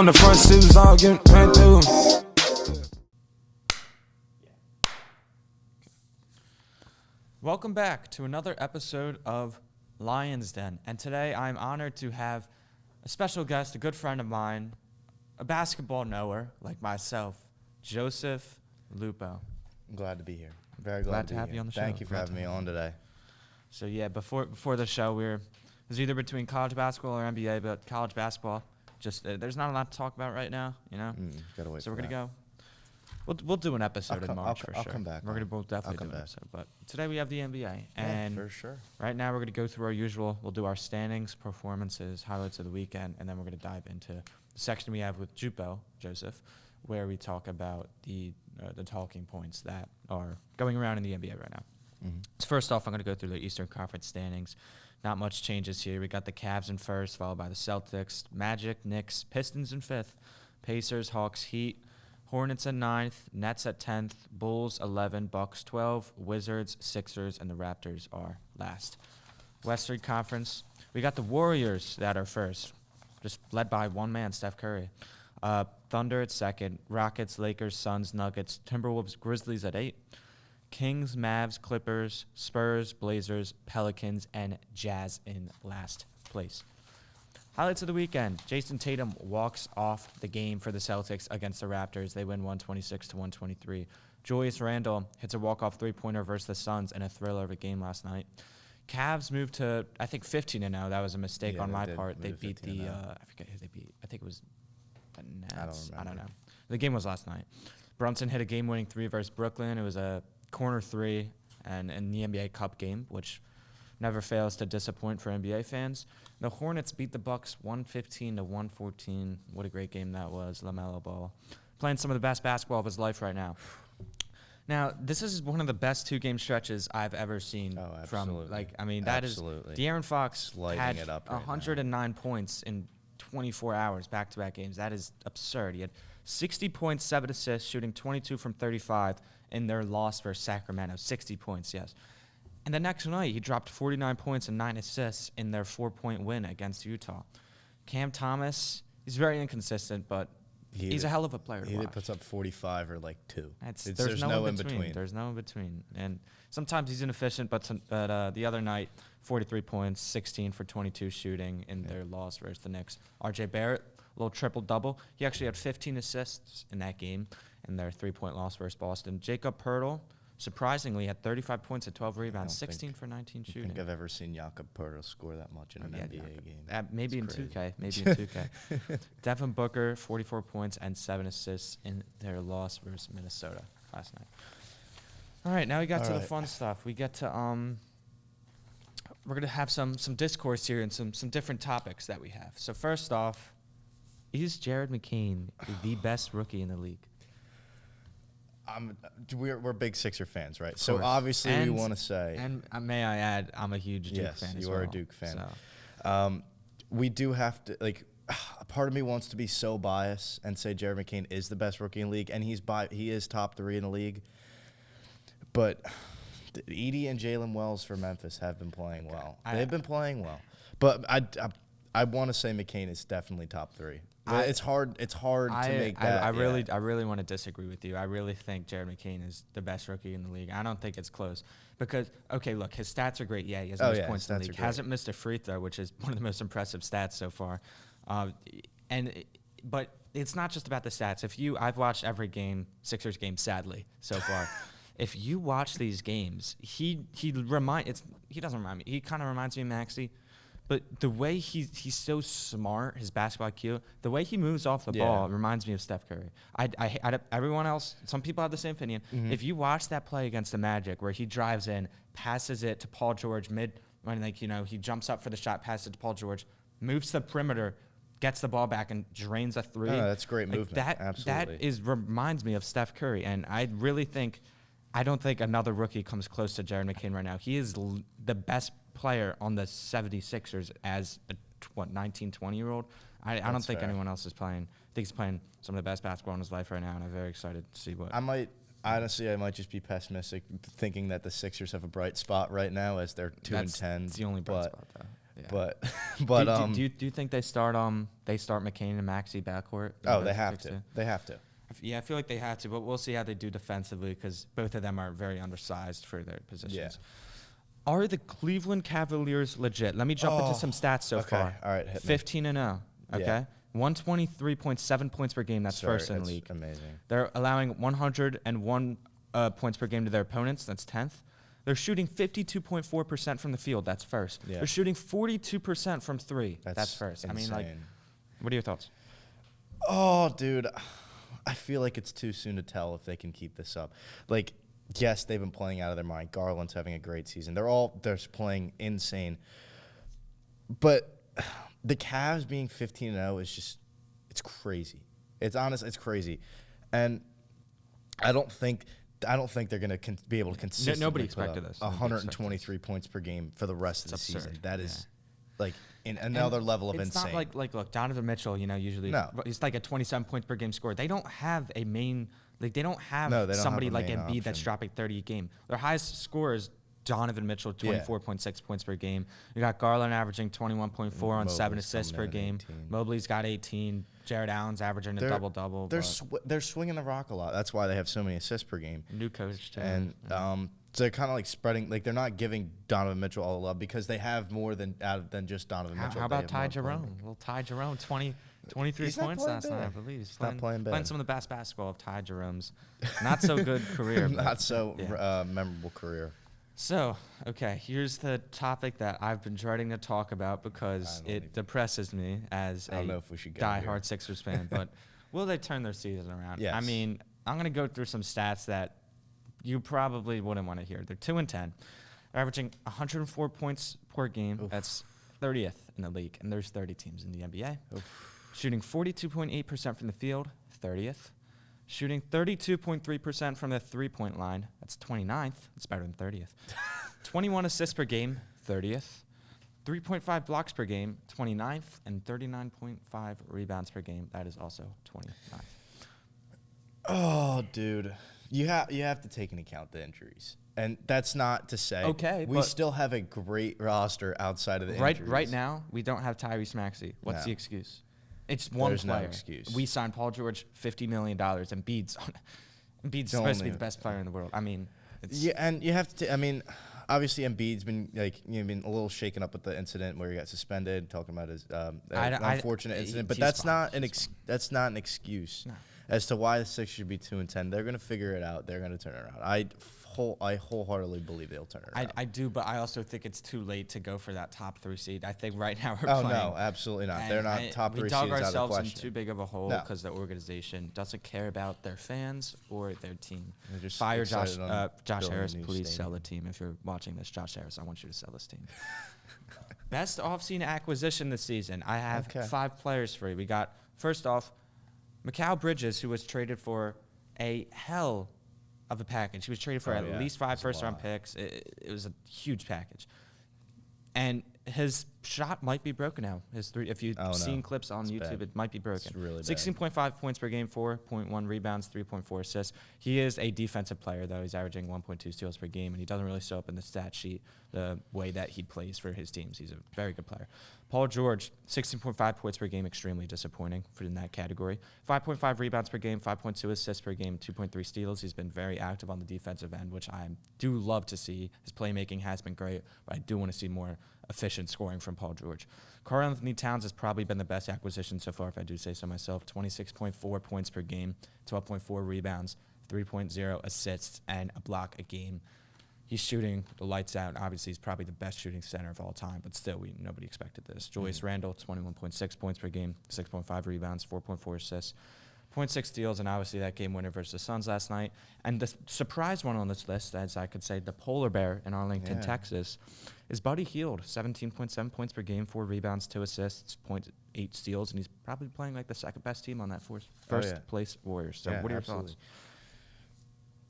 on the front steps, all getting ran through. Welcome back to another episode of Lyons Den. And today I'm honored to have a special guest, a good friend of mine, a basketball knower like myself, Joseph Lupo. I'm glad to be here. Very glad to have you on the show. Thank you for having me on today. So yeah, before the show, it was either between college basketball or NBA, but college basketball, just there's not a lot to talk about right now, you know. Gotta wait. So we're gonna go. We'll do an episode in March for sure. I'll come back. We're gonna both definitely do an episode. But today we have the NBA, and for sure. Right now we're gonna go through our usual. We'll do our standings, performances, highlights of the weekend, and then we're gonna dive into the section we have with Joseph, where we talk about the talking points that are going around in the NBA right now. So first off, I'm going to go through the Eastern Conference standings. Not much changes here. We got the Cavs in first, followed by the Celtics, Magic, Knicks, Pistons in fifth, Pacers, Hawks, Heat, Hornets in ninth, Nets at 10th, Bulls 11, Bucks 12, Wizards, Sixers, and the Raptors are last. Western Conference, we got the Warriors that are first, just led by one man, Steph Curry. Thunder at second, Rockets, Lakers, Suns, Nuggets, Timberwolves, Grizzlies at 8, Kings, Mavs, Clippers, Spurs, Blazers, Pelicans, and Jazz in last place. Highlights of the weekend. Jason Tatum walks off the game for the Celtics against the Raptors. They win 126-123. Julius Randle hits a walk-off three-pointer versus the Suns in a thriller of a game last night. Cavs moved to, I think, 15-0. That was a mistake on my part. They beat I forget who they beat. I think it was the Nets. I don't know. The game was last night. Brunson hit a game-winning three versus Brooklyn. It was a corner three and in the NBA Cup game, which never fails to disappoint for NBA fans. The Hornets beat the Bucks 115-114. What a great game that was. LaMelo Ball playing some of the best basketball of his life right now. Now, this is one of the best two-game stretches I've ever seen. Oh, absolutely. That is De'Aaron Fox had it up 109 points in 24 hours, back-to-back games. That is absurd. He had 60 points, 7 assists, shooting 22 from 35 in their loss versus Sacramento. 60 points, yes. And the next night, he dropped 49 points and 9 assists in their 4-point win against Utah. Cam Thomas, he's very inconsistent, but he's a hell of a player to watch. He either puts up 45 or like 2. There's no in between. There's no in between. And sometimes he's inefficient, but the other night, 43 points, 16 for 22 shooting in their loss versus the Knicks. R.J. Barrett, a little triple-double. He actually had 15 assists in that game in their 3-point loss versus Boston. Jakob Poeltl, surprisingly, had 35 points and 12 rebounds, 16 for 19 shooting. I don't think I've ever seen Jakob Poeltl score that much in an NBA game. Maybe in 2K. Devin Booker, 44 points and 7 assists in their loss versus Minnesota last night. All right, now we got to the fun stuff. We get to we're gonna have some discourse here and some different topics that we have. So first off, is Jared McCain the best rookie in the league? We're big Sixer fans, right? So obviously we want to say. And may I add, I'm a huge Duke fan as well. You are a Duke fan. So. We do have to, a part of me wants to be so biased and say Jared McCain is the best rookie in the league, and he is top 3 in the league. But Edie and Jalen Wells for Memphis have been playing well. They've been playing well. But I want to say McCain is definitely top 3. It's hard to make that. I really want to disagree with you. I really think Jared McCain is the best rookie in the league. I don't think it's close because, okay, look, his stats are great. Yeah, he has most points in the league. Hasn't missed a free throw, which is one of the most impressive stats so far. But it's not just about the stats. I've watched every Sixers game, sadly, so far. If you watch these games, he doesn't remind me. He kind of reminds me of Maxey. But the way he's so smart, his basketball IQ, the way he moves off the ball reminds me of Steph Curry. Everyone else, some people have the same opinion. Mm-hmm. If you watch that play against the Magic where he drives in, passes it to Paul George he jumps up for the shot, passes it to Paul George, moves to the perimeter, gets the ball back and drains a 3. Oh, that's great movement. Absolutely. That reminds me of Steph Curry, and I don't think another rookie comes close to Jared McCain right now. He is the best player on the 76ers as a 19, 20-year-old. I don't think anyone else is playing. I think he's playing some of the best basketball in his life right now, and I'm very excited to see what. I might just be pessimistic, thinking that the Sixers have a bright spot right now as they're 2-10. That's the only bright spot, though. Yeah. But But do you think they start McCain and Maxey backcourt? Oh, they have to. They have to. Yeah, I feel like they have to, but we'll see how they do defensively because both of them are very undersized for their positions. Yeah. Are the Cleveland Cavaliers legit? Let me jump into some stats so far. All right, hit me. 15-0. Okay. Yeah. 123.7 points per game. That's first in the league. Amazing. They're allowing 101 points per game to their opponents. That's 10th. They're shooting 52.4% from the field. That's first. Yeah. They're shooting 42% from three. That's first. Insane. I mean, like, what are your thoughts? Oh, dude, I feel like it's too soon to tell if they can keep this up. Like, yes, they've been playing out of their mind. Garland's having a great season. They're playing insane. But the Cavs being 15-0 is just, it's crazy. It's crazy. And I don't think they're going to be able to consistently nobody expected this. 123 points per game for the rest of the absurd. season. That is like in another level of insane. It's not like look, Donovan Mitchell, usually he's like a 27 points per game score. They don't have a main, like they don't have somebody like Embiid that's dropping 30 a game. Their highest score is Donovan Mitchell, 24.6 points per game. You got Garland averaging 21.4 on 7 assists per game. 18. Mobley's got 18. Jared Allen's averaging a double-double. They're swinging the rock a lot. That's why they have so many assists per game. New coach, too. And so they're kind of like spreading, like they're not giving Donovan Mitchell all the love because they have more than just Donovan Mitchell. How about Ty Jerome? Little Ty Jerome, 23 points last night, I believe. He's playing some of the best basketball of Ty Jerome's not so good career. Not so memorable career. So, okay, here's the topic that I've been dreading to talk about because it depresses me as a diehard Sixers fan. But will they turn their season around? Yes. I mean, I'm going to go through some stats that you probably wouldn't want to hear. They're 2-10. They're averaging 104 points per game. Oof. That's 30th in the league, and there's 30 teams in the NBA. Oof. Shooting 42.8% from the field, 30th. Shooting 32.3% from the three-point line. That's 29th. That's better than 30th. 21 assists per game, 30th. 3.5 blocks per game, 29th. And 39.5 rebounds per game. That is also 29th. Oh, dude. You have to take into account the injuries. And that's not to say we still have a great roster outside of the injuries. Right now, we don't have Tyrese Maxey. What's the excuse? It's one There's player. No excuse. We signed Paul George, $50 million, and Embiid's supposed to be the best player in the world. I mean, and you have to. I mean, obviously Embiid's been been a little shaken up with the incident where he got suspended, talking about his unfortunate incident. But that's not an excuse as to why the Sixers should be 2-10. They're going to figure it out. They're going to turn it around. I wholeheartedly believe they'll turn it around. I do, but I also think it's too late to go for that top 3 seed. I think right now we're playing. Oh, no, absolutely not. They're not top 3 seeds out of the question. We dug ourselves in too big of a hole because the organization doesn't care about their fans or their team. Fire Josh Harris. Please sell the team. If you're watching this, Josh Harris, I want you to sell this team. Best offseason acquisition this season. I have 5 players for you. We got, first off, Mikal Bridges, who was traded for a hell of a package. He was traded for at least 5 first-round picks. It was a huge package. And his shot might be broken now. His three, if you've seen clips on YouTube, it might be broken. It's really 16.5 points per game, 4.1 rebounds, 3.4 assists. He is a defensive player, though. He's averaging 1.2 steals per game, and he doesn't really show up in the stat sheet the way that he plays for his teams. He's a very good player. Paul George, 16.5 points per game, extremely disappointing in that category. 5.5 rebounds per game, 5.2 assists per game, 2.3 steals. He's been very active on the defensive end, which I do love to see. His playmaking has been great, but I do want to see more efficient scoring from Paul George. Karl Anthony Towns has probably been the best acquisition so far, if I do say so myself. 26.4 points per game, 12.4 rebounds, 3.0 assists, and a block a game. He's shooting the lights out. Obviously, he's probably the best shooting center of all time, but still, nobody expected this. Julius Randle, 21.6 points per game, 6.5 rebounds, 4.4 assists, 0.6 steals, and obviously that game winner versus the Suns last night. And the surprise one on this list, as I could say, the polar bear in Arlington, Texas, is Buddy Hield, 17.7 points per game, 4 rebounds, 2 assists, 0.8 steals, and he's probably playing like the second best team on that first place Warriors. So what are your thoughts?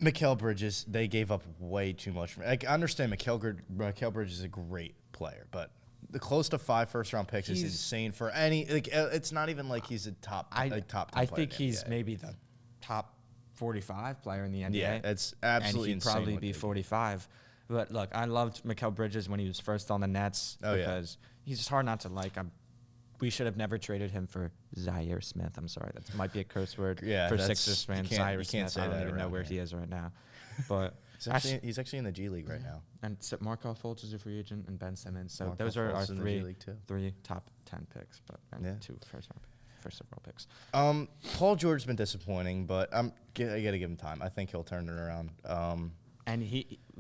Mikal Bridges, they gave up way too much. I understand Mikal Bridges is a great player, but the close to 5 first-round picks is insane for any. Like, it's not even like he's a top 10 player. I think he's maybe the top 45 player in the NBA. Yeah, it's absolutely insane. And he'd probably be 45. But look, I loved Mikal Bridges when he was first on the Nets because he's just hard not to like. We should have never traded him for Zaire Smith. I'm sorry, that might be a curse word for Sixers fans. Zaire Smith. I don't even know where he is right now, but he's actually in the G League right now. And Markelle Fultz is a free agent, and Ben Simmons. So Markelle those are Fultz our in the G League too. three top 10 picks, but two first overall picks. Paul George's been disappointing, but I gotta give him time. I think he'll turn it around. And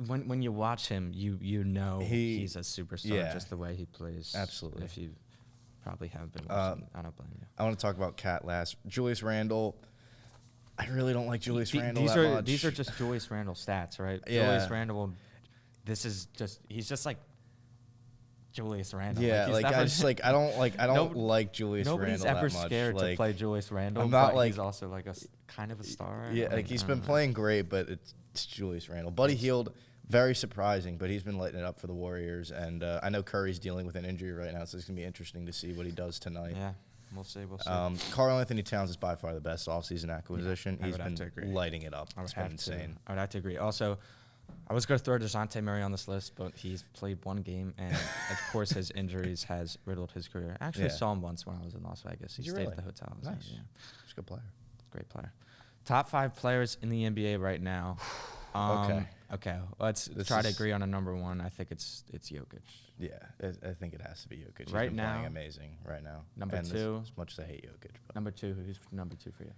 when you watch him, you know he's a superstar just the way he plays. Absolutely. If you probably have been watching, I don't blame you. I want to talk about Cat last. Julius Randle. I really don't like Julius Randle that much. These are just Julius Randle stats, right? Yeah. Julius Randle. He's just like Julius Randle. Yeah, I don't like Julius Randle that much. Nobody's ever scared to play Julius Randle. I'm not but like he's also like a kind of a star. Yeah, like he's been playing great, but it's Julius Randle. Buddy Hield, very surprising, but he's been lighting it up for the Warriors. And I know Curry's dealing with an injury right now, so it's gonna be interesting to see what he does tonight. Yeah, we'll see. Karl Anthony Towns is by far the best offseason acquisition. Yeah, he's been lighting it up. It's been insane. I would have to agree. Also, I was going to throw DeJounte Murray on this list, but he's played one game, and of course his injuries has riddled his career. I actually saw him once when I was in Las Vegas. He stayed at the hotel. Nice. Yeah. He's a good player. Great player. Top 5 players in the NBA right now. Okay. Let's try to agree on a number one. I think it's Jokic. Yeah, I think it has to be Jokic. Right He's been now, playing amazing right now. Number 2. As much as I hate Jokic. But. Number 2. Who's number 2 for you?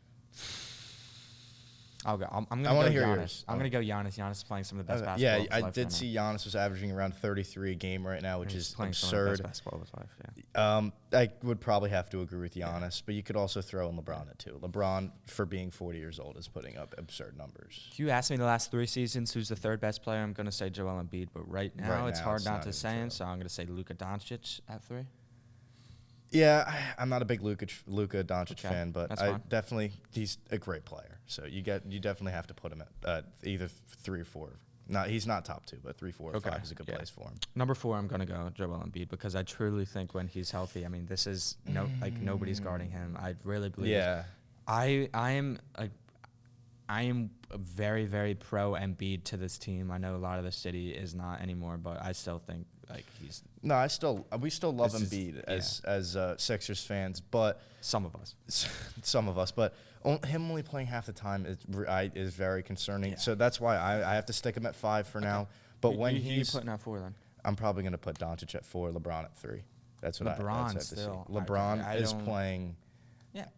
I'll go. I'm going to go hear Giannis. yours. I'm going to go Giannis. Giannis is playing some of the best basketball. Yeah, of his I life did right see now. Giannis was averaging around 33 a game right now, which He's is playing absurd. some of the best basketball of his life. Yeah. I would probably have to agree with Giannis, but you could also throw in LeBron at 2. LeBron, for being 40 years old, is putting up absurd numbers. If you ask me the last 3 seasons who's the 3rd best player, I'm going to say Joel Embiid. But right now it's hard not to say him, so I'm going to say Luka Doncic at 3. Yeah, I'm not a big Luka Doncic fan, but he's a great player. So you definitely have to put him at either 3 or 4. He's not top 2, but 3, 4, or 5 is a good place for him. Number 4, I'm gonna go Joel Embiid because I truly think when he's healthy, I mean, this is nobody's guarding him. I really believe. Yeah, I am very, very pro Embiid to this team. I know a lot of the city is not anymore, but I still think he's. No, we still love Embiid as Sixers fans, but some of us, but him only playing half the time is very concerning. Yeah. So that's why I have to stick him at 5 for now. But when he's putting at 4 then, I'm probably going to put Doncic at 4, LeBron at 3. That's what I have to see. LeBron is playing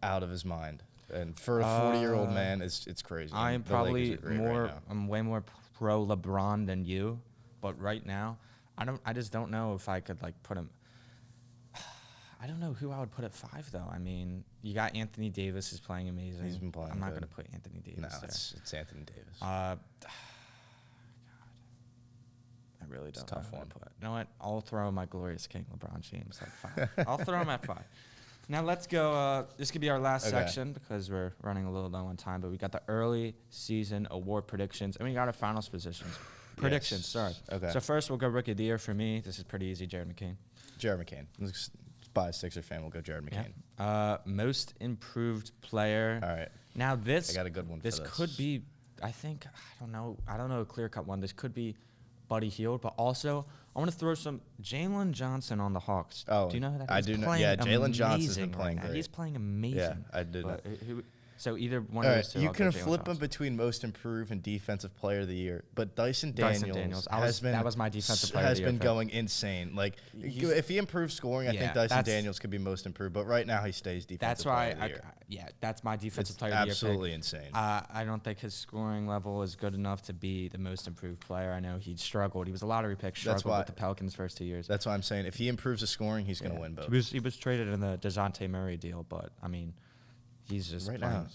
out of his mind. And for a 40-year-old man, it's crazy. I'm way more pro LeBron than you, but right now, I just don't know if I could put him. I don't know who I would put at 5 though. I mean, you got Anthony Davis is playing amazing. He's been playing. I'm not going to put Anthony Davis there. No, it's Anthony Davis. God, I really don't know. Tough one. You know what? I'll throw my glorious king, LeBron James, at 5. I'll throw him at 5. Now let's go. This could be our last section because we're running a little low on time. But we got the early season award predictions, and we got our finals positions. Predictions, sorry. Okay. So first, we'll go Rookie of the Year for me. This is pretty easy. Jared McCain. Jared McCain. By a Sixer fan, we'll go Jared McCain. Yeah. Most improved player. All right. Now I got a good one. This could be. I don't know a clear-cut one. This could be Buddy Hield, but also I want to throw some Jalen Johnson on the Hawks. Oh, do you know who that is? I do know. Yeah, Jalen Johnson's been playing great. He's playing amazing. Yeah, I did. So either one of those two. You can flip them between most improved and defensive player of the year, but Dyson Daniels that was my defensive player of the year. Has been going insane. If he improves scoring, I think Dyson Daniels could be most improved. But right now he stays defensive player of the year. That's my defensive player of the year. Absolutely insane. I don't think his scoring level is good enough to be the most improved player. I know he struggled. He was a lottery pick. Struggled with the Pelicans' first 2 years. That's why I'm saying if he improves his scoring, he's going to win both. He was traded in the DeJounte Murray deal, but I mean. He's just right now.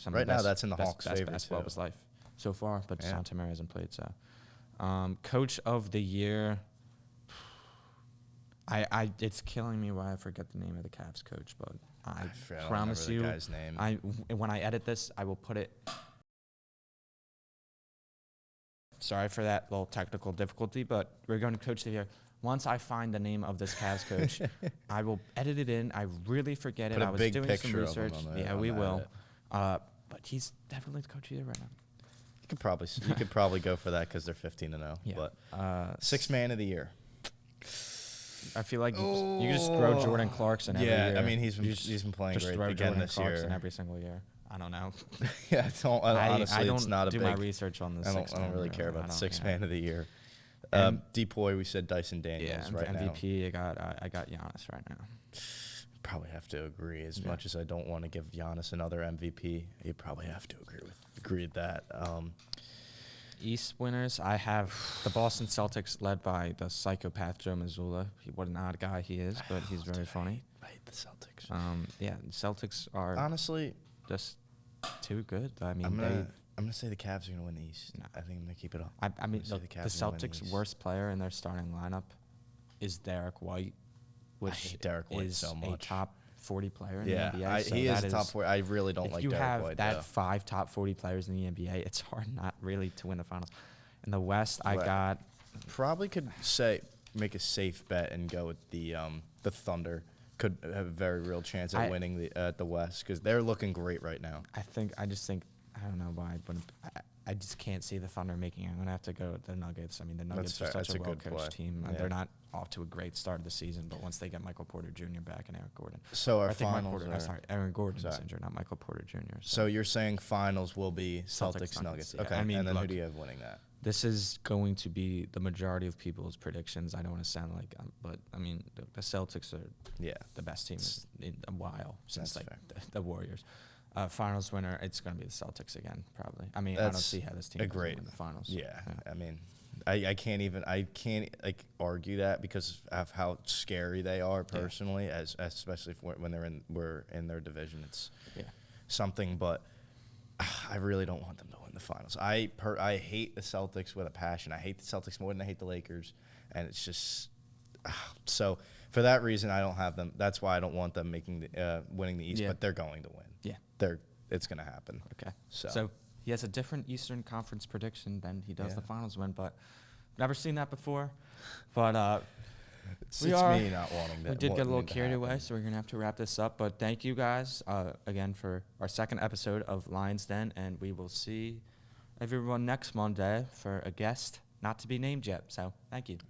That's in the Hawks' favor basketball of his life so far, but DeJounte Murray hasn't played. So, Coach of the Year. It's killing me why I forget the name of the Cavs coach, but I promise you, the guy's name. When I edit this, I will put it. Sorry for that little technical difficulty, but we're going to Coach of the Year. Once I find the name of this Cavs coach, I will edit it in. I really forget it. I was doing some research. Yeah, we will. But he's definitely the coach of the year right now. You could probably go for that because they're 15-0. Yeah. But 6th man of the year. I feel like you can just throw Jordan Clarkson every year. Yeah, I mean, he's You just- been playing just great throw again Jordan this Clarkson year. every single year. I don't know. Yeah, honestly, I don't it's not a do big. my research on the I six. don't really care about the sixth man of the year. And- Depoy, we said Dyson Daniels Yeah, right now. MVP. I got Giannis right now. Probably have to agree. As Yeah. much as I don't want to give Giannis another MVP, you probably have to agree with that. East winners, I have the Boston Celtics led by the psychopath Joe Mazzulla. What an odd guy he is, but he's very funny. I hate the Celtics. Yeah, the Celtics are Honestly, just too good. I mean, I'm gonna say the Cavs are gonna win the East. No. I think I'm gonna keep it up. I mean, I'm gonna look, say the Cavs are gonna win the Celtics' East. worst player in their starting lineup is Derek White, which hate Derek White is so a much. top 40 player in Yeah, the NBA. So he is that a top 4. I really don't like If you Derek have White. that though. 5 top 40 players in the NBA, it's hard not really to win the finals. In the West, I Right. got Probably could make a safe bet and go with the Thunder. Could have a very real chance at winning the West because they're looking great right now. I just think I don't know why, but I just can't see the Thunder making it. I'm gonna have to go with the Nuggets. I mean, the Nuggets are fair. such That's a a good well-coached play. team. Yeah. They're not off to a great start of the season, but once they get Michael Porter Jr. back and Eric Gordon, So our I think finals Aaron Gordon is Sorry. injured, not Michael Porter Jr. So you're saying finals will be Celtics, Celtics Nuggets. yeah. Okay. I mean, and then who look, do you have winning that? this is going to be the majority of people's predictions. I don't want to sound like, but I mean, the Celtics are Yeah. the best team in a while since That's like fair. the Warriors. Finals winner, it's going to be the Celtics again, probably. I mean, I don't That's see how this team a doesn't great win the finals. Yeah. I mean, I can't like argue that because of how scary they are personally, especially if when we're in their division. It's something, but I really don't want them to win the finals. I hate the Celtics with a passion. I hate the Celtics more than I hate the Lakers, and it's just so for that reason I don't have them. That's why I don't want them winning the East, but they're going to win. Yeah, it's going to happen. Okay. So he has a different Eastern Conference prediction than he does the finals win, but never seen that before. But it's me not wanting that. we did get a little carried away, so we're going to have to wrap this up. But thank you guys again for our second episode of Lyons Den, and we will see everyone next Monday for a guest not to be named yet. So thank you.